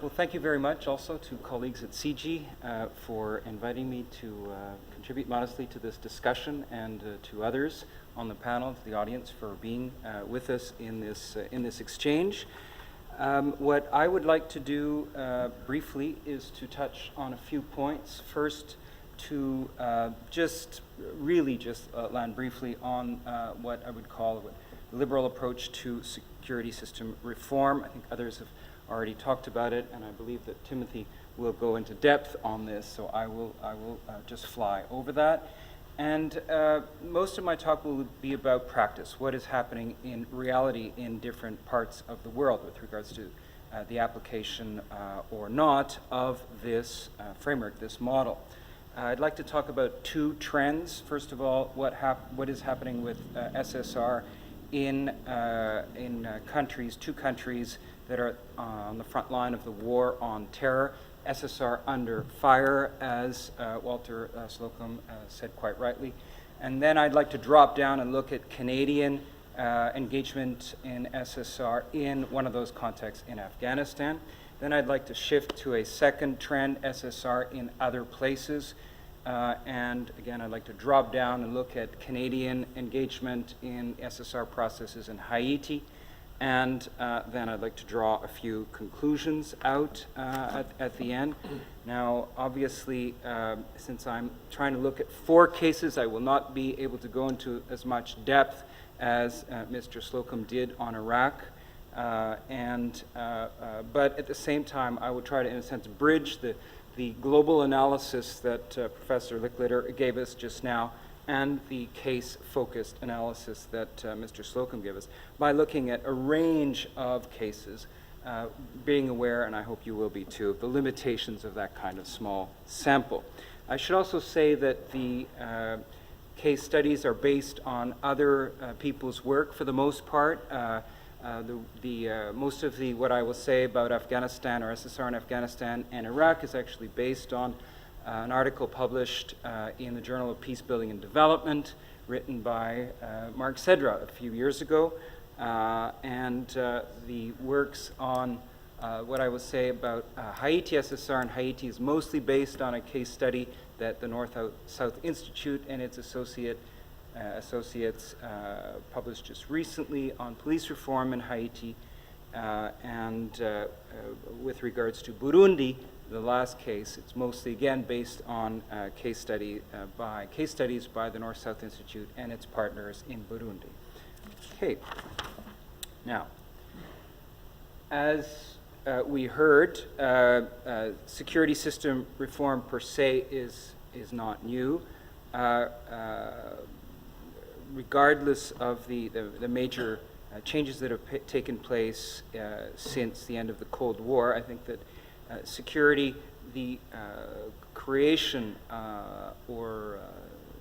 Well, thank you very much also to colleagues at CG for inviting me to contribute modestly to this discussion, and to others on the panel, to the audience for being with us in this exchange. What I would like to do briefly is to touch on a few points. First, to just land briefly on what I would call a liberal approach to security system reform. I think others have already talked about it, and I believe that Timothy will go into depth on this, so I will just fly over that. And most of my talk will be about practice, what is happening in reality in different parts of the world with regards to the application or not of this framework, this model. I'd like to talk about two trends. First of all, what is happening with SSR in two countries that are on the front line of the war on terror. SSR under fire, as Walter Slocum said quite rightly. And then I'd like to drop down and look at Canadian engagement in SSR in one of those contexts in Afghanistan. Then I'd like to shift to a second trend, SSR in other places. And again, I'd like to drop down and look at Canadian engagement in SSR processes in Haiti. And then I'd like to draw a few conclusions out at the end. Now, obviously, since I'm trying to look at 4 cases, I will not be able to go into as much depth as Mr. Slocum did on Iraq. But at the same time, I will try to, in a sense, bridge the global analysis that Professor Licklider gave us just now and the case-focused analysis that Mr. Slocum gave us by looking at a range of cases, being aware, and I hope you will be too, of the limitations of that kind of small sample. I should also say that the case studies are based on other people's work for the most part. Most of what I will say about Afghanistan or SSR in Afghanistan and Iraq is actually based on an article published in the Journal of Peace Building and Development, written by Mark Sedra a few years ago, and the works on what I will say about Haiti SSR in Haiti is mostly based on a case study that the North-South Institute and its associates published just recently on police reform in Haiti, and with regards to Burundi, the last case, it's mostly again based on case studies by the North-South Institute and its partners in Burundi. Okay. Now, as we heard, security system reform per se is not new. Regardless of the major changes that have taken place since the end of the Cold War, I think that security, the creation or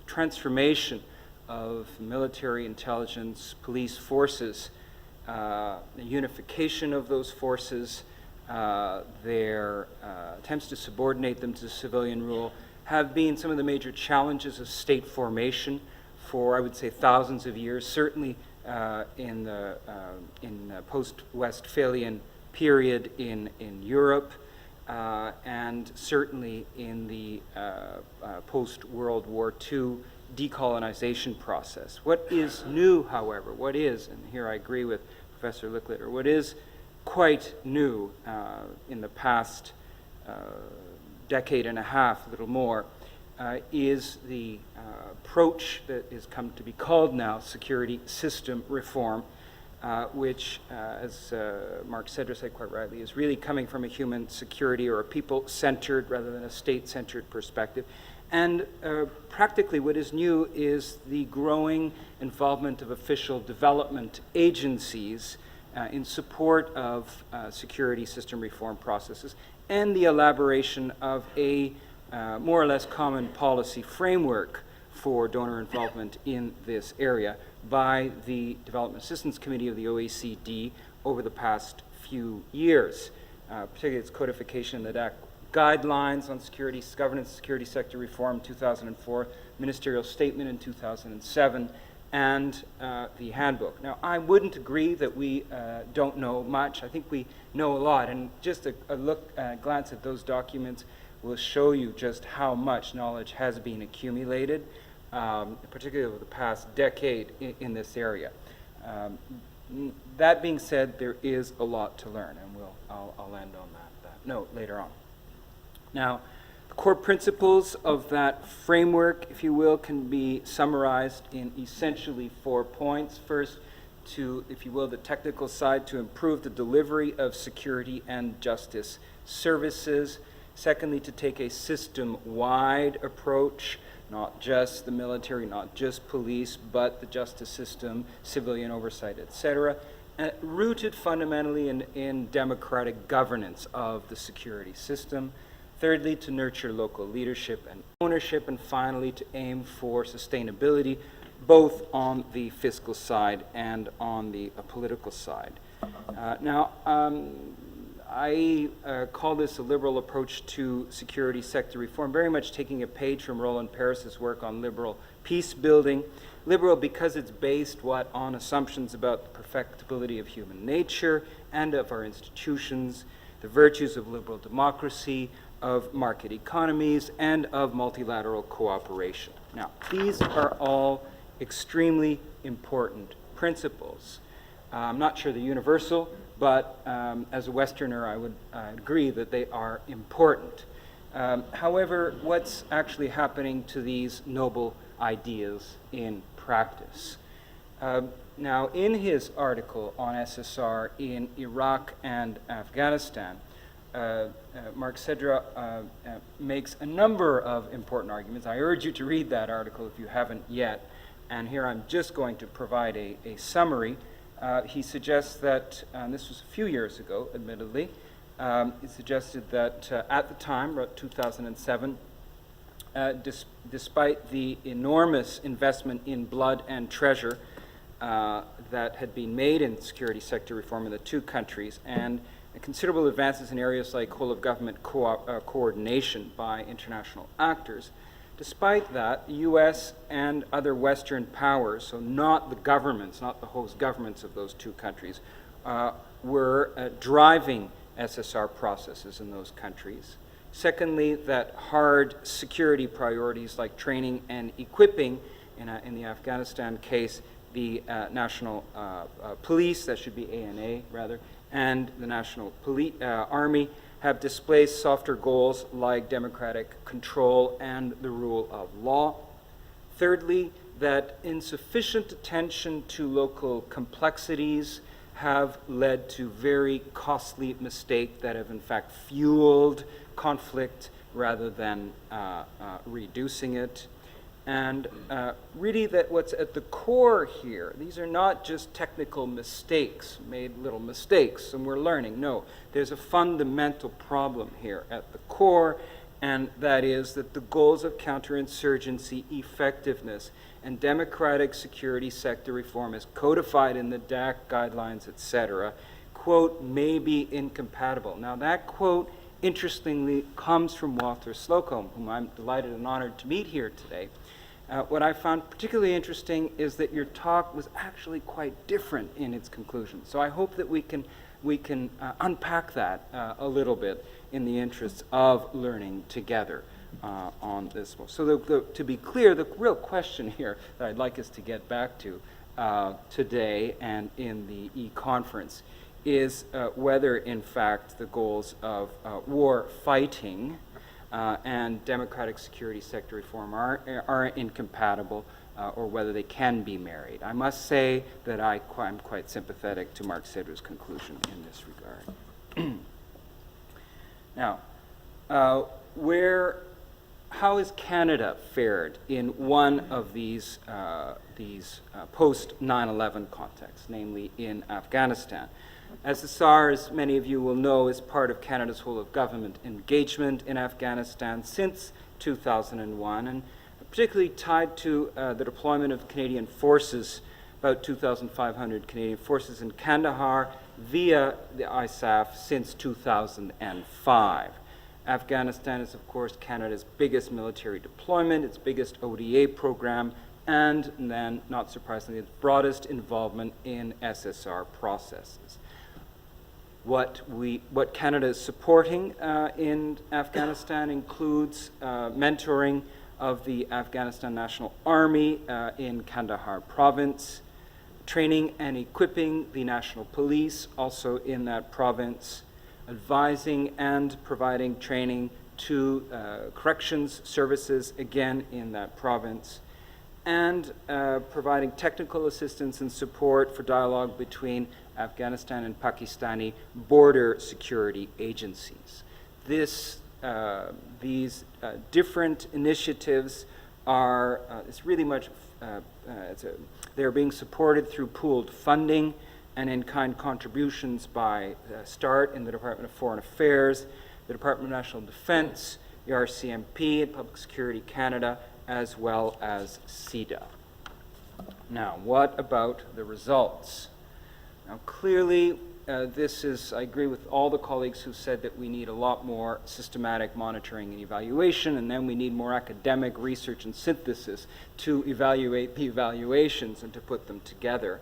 transformation of military intelligence, police forces, the unification of those forces, their attempts to subordinate them to civilian rule have been some of the major challenges of state formation for, I would say, thousands of years, certainly in the post-Westphalian period in Europe, and certainly in the post-World War II decolonization process. What is new, however, and here I agree with Professor Licklider, what is quite new in the past decade and a half, a little more, is the approach that has come to be called now security system reform, which, as Mark Sedra said quite rightly, is really coming from a human security or a people-centered rather than a state-centered perspective. And practically what is new is the growing involvement of official development agencies in support of security system reform processes and the elaboration of a more or less common policy framework for donor involvement in this area by the Development Assistance Committee of the OECD over the past few years, particularly its codification of the DAC guidelines on governance, security sector reform in 2004, ministerial statement in 2007, and the handbook. Now, I wouldn't agree that we don't know much. I think we know a lot, and just a glance at those documents will show you just how much knowledge has been accumulated, particularly over the past decade in this area. That being said, there is a lot to learn, and I'll end on that note later on. Now, the core principles of that framework, if you will, can be summarized in essentially 4 points. First, to, if you will, the technical side, to improve the delivery of security and justice services. Secondly, to take a system-wide approach, not just the military, not just police, but the justice system, civilian oversight, etc., rooted fundamentally in democratic governance of the security system. Thirdly, to nurture local leadership and ownership. And finally, to aim for sustainability, both on the fiscal side and on the political side. I call this a liberal approach to security sector reform, very much taking a page from Roland Paris's work on liberal peace building. Liberal because it's based on assumptions about the perfectibility of human nature and of our institutions, the virtues of liberal democracy, of market economies, and of multilateral cooperation. Now, these are all extremely important principles. I'm not sure they're universal, but as a Westerner, I would agree that they are important. However, what's actually happening to these noble ideas in practice? Now, in his article on SSR in Iraq and Afghanistan, Mark Cedra makes a number of important arguments. I urge you to read that article if you haven't yet, and here I'm just going to provide a summary. He suggests that, and this was a few years ago, admittedly, he suggested that at the time, about 2007, despite the enormous investment in blood and treasure that had been made in security sector reform in the two countries, and considerable advances in areas like whole-of-government coordination by international actors, despite that, the U.S. and other Western powers, so not the governments, not the host governments of those two countries, were driving SSR processes in those countries. Secondly, that hard security priorities like training and equipping, in the Afghanistan case, the national police, that should be ANA rather, and the national army, have displaced softer goals like democratic control and the rule of law. Thirdly, that insufficient attention to local complexities have led to very costly mistakes that have in fact fueled conflict rather than reducing it. And really that what's at the core here, these are not just technical mistakes, made little mistakes and we're learning. No, there's a fundamental problem here at the core, and that is that the goals of counterinsurgency effectiveness and democratic security sector reform as codified in the DAC guidelines, etc., quote, may be incompatible. Now that quote, interestingly, comes from Walter Slocum, whom I'm delighted and honored to meet here today. What I found particularly interesting is that your talk was actually quite different in its conclusion. So I hope that we can unpack that a little bit in the interests of learning together on this. So to be clear, the real question here that I'd like us to get back to today and in the e-conference is whether, in fact, the goals of war fighting and democratic security sector reform are incompatible, or whether they can be married. I must say that I'm quite sympathetic to Mark Cedra's conclusion in this regard. Now, how has Canada fared in one of these post 9/11 contexts, namely in Afghanistan? SSR, as many of you will know, is part of Canada's whole-of-government engagement in Afghanistan since 2001, and particularly tied to the deployment of Canadian forces, about 2,500 Canadian forces in Kandahar via the ISAF since 2005. Afghanistan is, of course, Canada's biggest military deployment, its biggest ODA program and then, not surprisingly, its broadest involvement in SSR processes. What Canada is supporting in Afghanistan includes mentoring of the Afghanistan National Army in Kandahar province, training and equipping the National Police also in that province, advising and providing training to corrections services again in that province, and providing technical assistance and support for dialogue between Afghanistan and Pakistani border security agencies. These different initiatives are, it's really much, they're being supported through pooled funding and in-kind contributions by START in the Department of Foreign Affairs, the Department of National Defense, the RCMP, and Public Security Canada, as well as CEDA. Now, what about the results? Now, clearly, I agree with all the colleagues who said that we need a lot more systematic monitoring and evaluation, and then we need more academic research and synthesis to evaluate the evaluations and to put them together.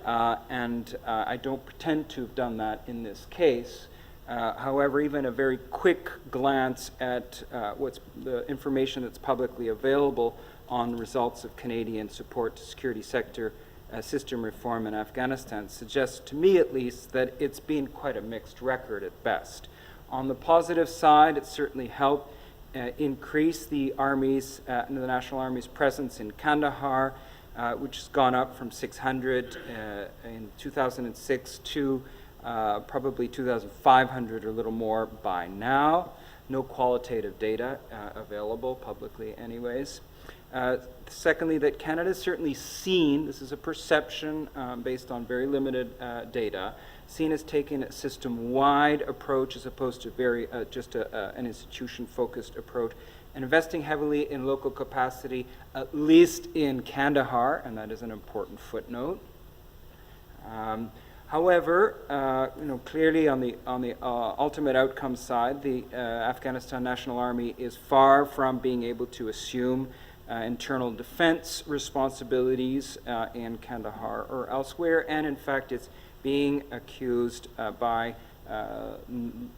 I don't pretend to have done that in this case. However, even a very quick glance at what's the information that's publicly available on results of Canadian support to security sector system reform in Afghanistan suggests, to me at least, that it's been quite a mixed record at best. On the positive side, it certainly helped increase the National Army's presence in Kandahar, which has gone up from 600 in 2006 to probably 2,500 or a little more by now. No qualitative data available publicly anyways. Secondly, that Canada is certainly seen, this is a perception based on very limited data, seen as taking a system-wide approach as opposed to just an institution-focused approach, and investing heavily in local capacity, at least in Kandahar, and that is an important footnote. However, clearly on the ultimate outcome side, the Afghanistan National Army is far from being able to assume internal defense responsibilities in Kandahar or elsewhere, and in fact it's being accused by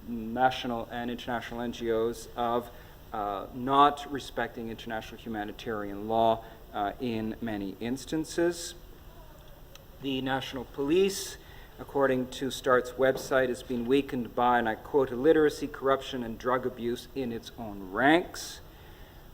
national and international NGOs of not respecting international humanitarian law in many instances. The National Police, according to START's website, has been weakened by, and I quote, illiteracy, corruption, and drug abuse in its own ranks.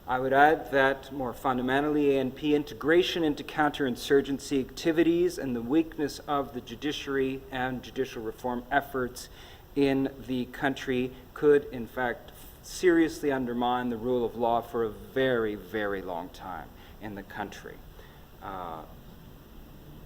I would add that, more fundamentally, ANP integration into counterinsurgency activities and the weakness of the judiciary and judicial reform efforts in the country could, in fact, seriously undermine the rule of law for a very, very long time in the country.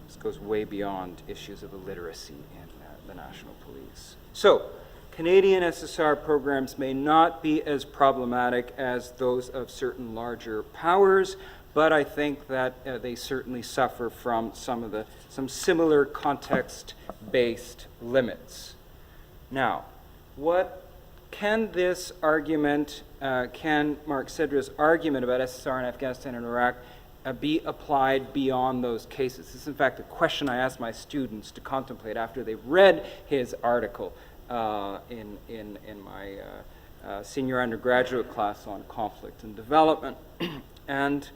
This goes way beyond issues of illiteracy in the National Police. So, Canadian SSR programs may not be as problematic as those of certain larger powers, but I think that they certainly suffer from some similar context-based limits. Now, what can this argument, can Mark Sedra's argument about SSR in Afghanistan and Iraq be applied beyond those cases? This is, in fact, a question I asked my students to contemplate after they read his article in my senior undergraduate class on conflict and development. and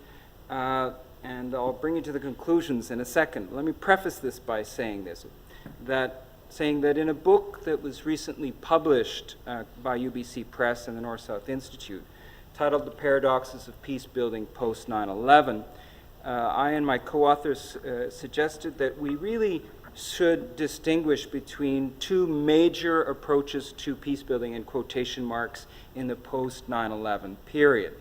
I'll bring you to the conclusions in a second. Let me preface this by saying that in a book that was recently published by UBC Press and the North-South Institute, titled The Paradoxes of Peace Building Post 9/11, I and my co-authors suggested that we really should distinguish between two major approaches to peace building in quotation marks in the post 9/11 period.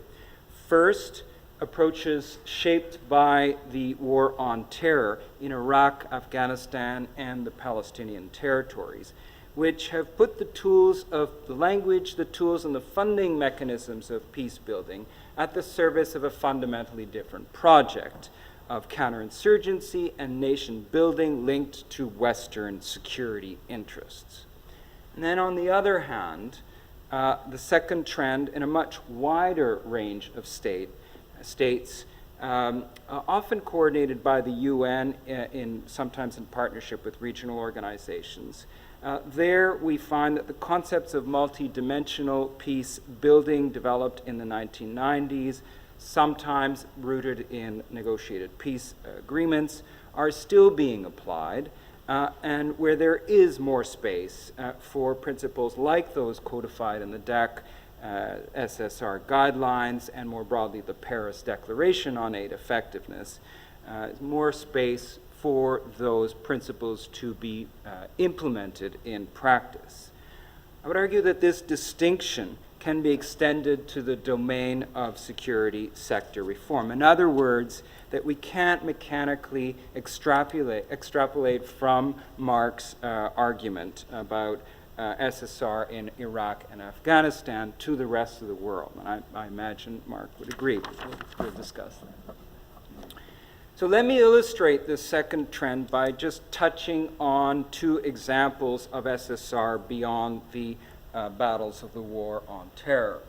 First, approaches shaped by the war on terror in Iraq, Afghanistan, and the Palestinian territories, which have put the tools of the language, the tools, and the funding mechanisms of peace building at the service of a fundamentally different project of counterinsurgency and nation building linked to Western security interests. And then on the other hand, the second trend in a much wider range of states often coordinated by the UN, sometimes in partnership with regional organizations. There we find that the concepts of multi-dimensional peace building developed in the 1990s, sometimes rooted in negotiated peace agreements, are still being applied, and where there is more space for principles like those codified in the DEC, SSR guidelines, and more broadly the Paris Declaration on Aid Effectiveness, more space for those principles to be implemented in practice. I would argue that this distinction can be extended to the domain of security sector reform. In other words, that we can't mechanically extrapolate from Mark's argument about SSR in Iraq and Afghanistan to the rest of the world. And I imagine Mark would agree. We'll discuss that. So let me illustrate this second trend by just touching on two examples of SSR beyond the battles of the war on terror.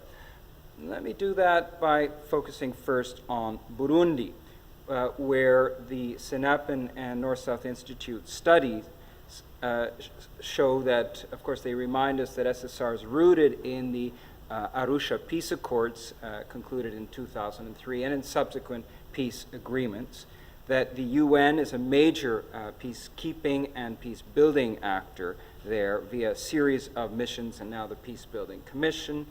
Let me do that by focusing first on Burundi, where the SINAPN and North-South Institute studies show that, of course, they remind us that SSR is rooted in the Arusha Peace Accords concluded in 2003 and in subsequent peace agreements, that the UN is a major peacekeeping and peace-building actor there via a series of missions and now the Peace-Building Commission,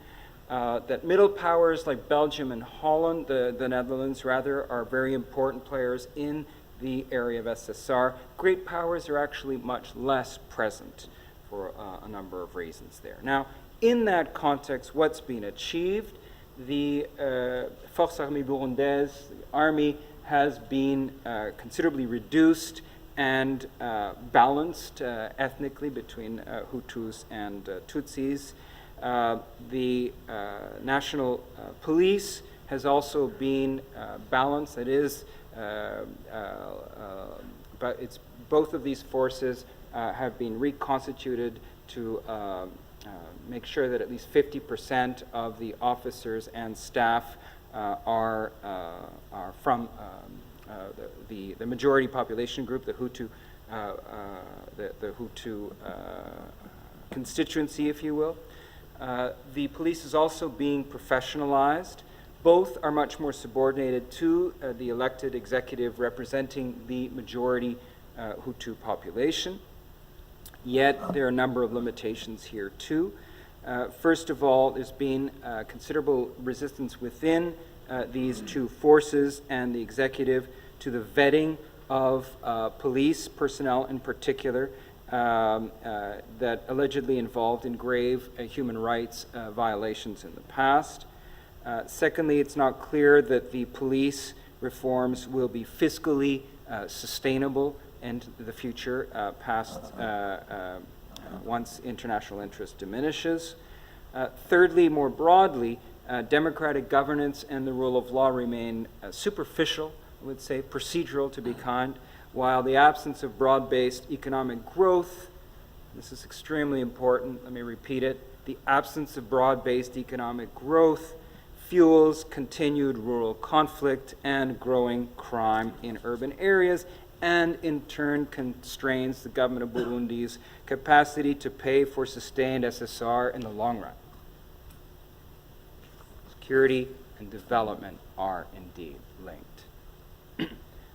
that middle powers like Belgium and Holland, the Netherlands rather, are very important players in the area of SSR. Great powers are actually much less present for a number of reasons there. Now, in that context, what's been achieved? The Forces Armées Burundaises, the army, has been considerably reduced and balanced ethnically between Hutus and Tutsis. The national police has also been balanced. That is, but it's both of these forces have been reconstituted to make sure that at least 50% of the officers and staff are from the majority population group, the Hutu, the Hutu constituency, if you will. The police is also being professionalized. Both are much more subordinated to the elected executive representing the majority Hutu population. Yet there are a number of limitations here too. First of all, there's been considerable resistance within these two forces and the executive to the vetting of police personnel in particular that allegedly involved in grave human rights violations in the past. Secondly, it's not clear that the police reforms will be fiscally sustainable in the future once international interest diminishes. Thirdly, more broadly, democratic governance and the rule of law remain superficial, I would say, procedural to be kind, while the absence of broad-based economic growth, this is extremely important, let me repeat it, the absence of broad-based economic growth fuels continued rural conflict and growing crime in urban areas, and in turn constrains the government of Burundi's capacity to pay for sustained SSR in the long run. Security and development are indeed linked.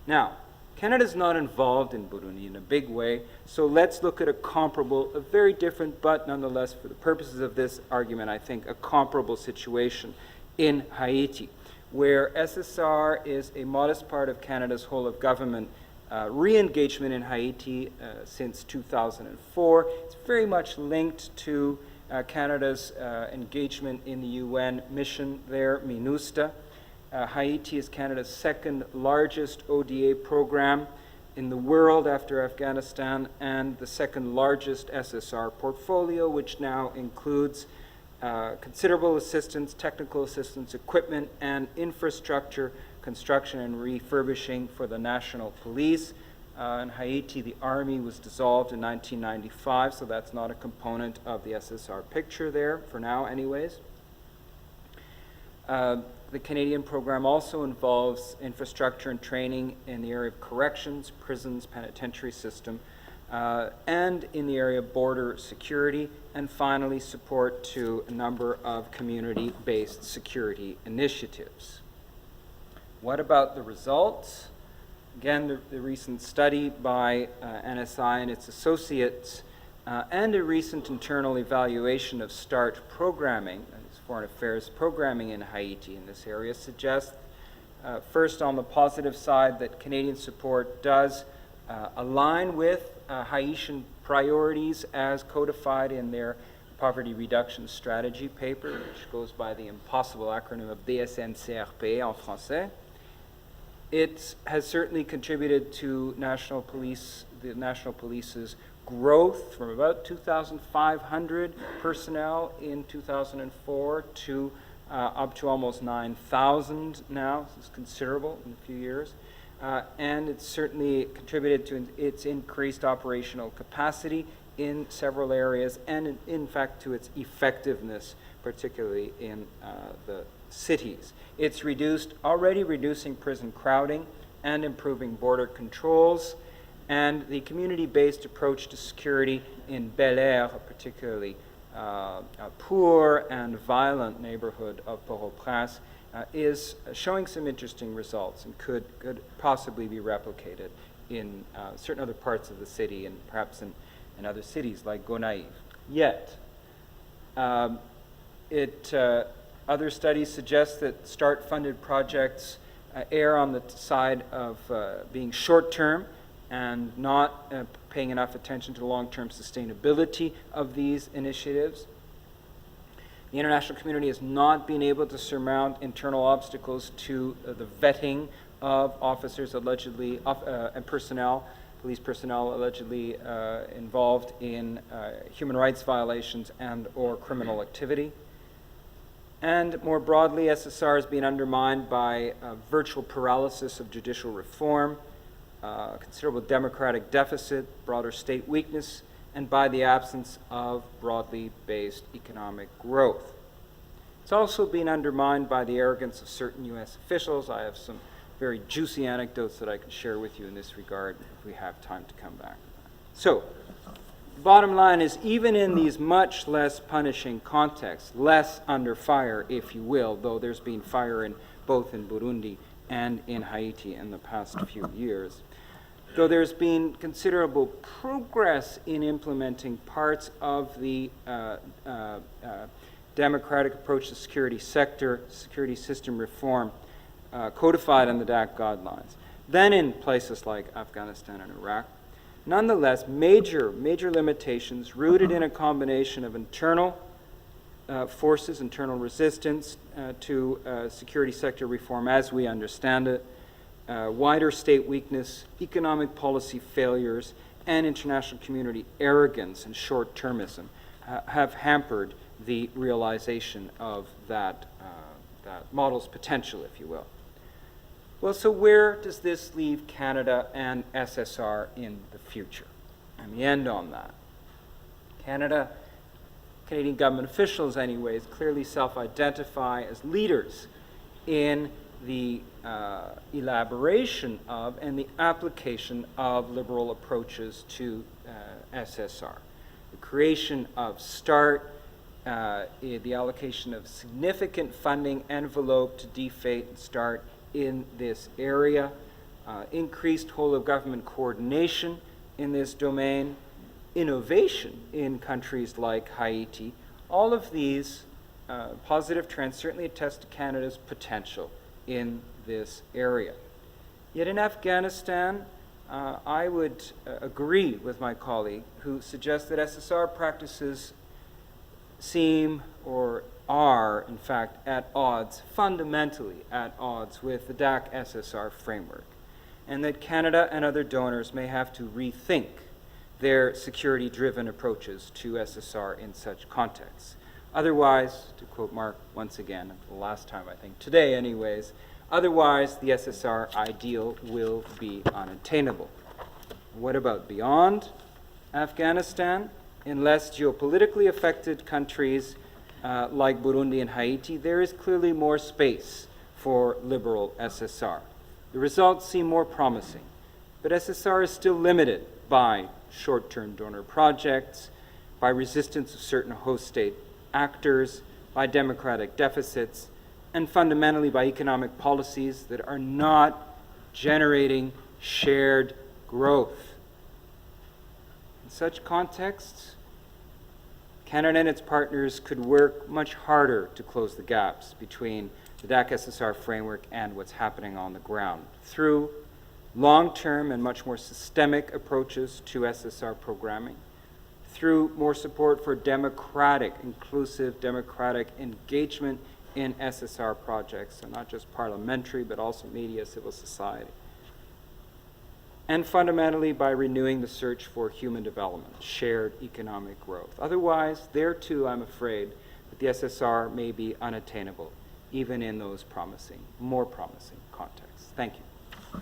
Now, Canada's not involved in Burundi in a big way, so let's look at a comparable, a very different, but nonetheless, for the purposes of this argument, I think a comparable situation in Haiti, where SSR is a modest part of Canada's whole of government re-engagement in Haiti since 2004. It's very much linked to Canada's engagement in the UN mission there, MINUSTA. Haiti is Canada's second largest ODA program in the world after Afghanistan, and the second largest SSR portfolio, which now includes considerable assistance, technical assistance, equipment, and infrastructure construction and refurbishing for the national police. In Haiti, the army was dissolved in 1995, so that's not a component of the SSR picture there, for now anyways. the Canadian program also involves infrastructure and training in the area of corrections, prisons, penitentiary system, and in the area of border security, and finally support to a number of community-based security initiatives. What about the results? Again, the recent study by NSI and its associates and a recent internal evaluation of START programming, foreign affairs programming in Haiti in this area, suggests, first on the positive side, that Canadian support does align with Haitian priorities as codified in their poverty reduction strategy paper, which goes by the impossible acronym of DSNCRP en français. It has certainly contributed to the National Police's growth from about 2,500 personnel in 2004 to up to almost 9,000 now. This is considerable in a few years. And it's certainly contributed to its increased operational capacity in several areas and, in fact, to its effectiveness, particularly in the cities. It's already reducing prison crowding and improving border controls, and the community-based approach to security in Bel Air, a particularly poor and violent neighborhood of Port-au-Prince, is showing some interesting results and could possibly be replicated in certain other parts of the city and perhaps in other cities like Gonaïves. Yet, other studies suggest that START-funded projects err on the side of being short-term and not paying enough attention to the long-term sustainability of these initiatives. The international community has not been able to surmount internal obstacles to the vetting of officers allegedly, and police personnel allegedly involved in human rights violations and or criminal activity. And more broadly, SSR has been undermined by virtual paralysis of judicial reform, considerable democratic deficit, broader state weakness, and by the absence of broadly based economic growth. It's also been undermined by the arrogance of certain U.S. officials. I have some very juicy anecdotes that I can share with you in this regard if we have time to come back. So, the bottom line is, even in these much less punishing contexts, less under fire, if you will, though there's been fire both in Burundi and in Haiti in the past few years, though there's been considerable progress in implementing parts of the democratic approach to security system reform codified in the DAC guidelines, then in places like Afghanistan and Iraq, nonetheless, major limitations rooted in a combination of internal forces, internal resistance to security sector reform as we understand it, wider state weakness, economic policy failures, and international community arrogance and short-termism have hampered the realization of that model's potential, if you will. Well, so where does this leave Canada and SSR in the future? Let me end on that. Canadian government officials, anyways, clearly self-identify as leaders in the elaboration of and the application of liberal approaches to SSR. The creation of START, the allocation of significant funding envelope to DFATE and START in this area, increased whole-of-government coordination in this domain, innovation in countries like Haiti. All of these positive trends certainly attest to Canada's potential in this area. Yet in Afghanistan, I would agree with my colleague who suggests that SSR practices seem or are, in fact, at odds, fundamentally at odds with the DAC-SSR framework, and that Canada and other donors may have to rethink their security-driven approaches to SSR in such contexts. Otherwise, to quote Mark once again, the last time I think today anyways, otherwise the SSR ideal will be unattainable. What about beyond Afghanistan? In less geopolitically affected countries like Burundi and Haiti, there is clearly more space for liberal SSR. The results seem more promising, but SSR is still limited by short-term donor projects, by resistance of certain host state actors, by democratic deficits, and fundamentally by economic policies that are not generating shared growth. In such contexts, Canada and its partners could work much harder to close the gaps between the DAC-SSR framework and what's happening on the ground through long-term and much more systemic approaches to SSR programming, through more support for democratic, inclusive democratic engagement in SSR projects, so not just parliamentary, but also media, civil society. And fundamentally by renewing the search for human development, shared economic growth. Otherwise, there too, I'm afraid that the SSR may be unattainable, even in those promising, more promising contexts. Thank you.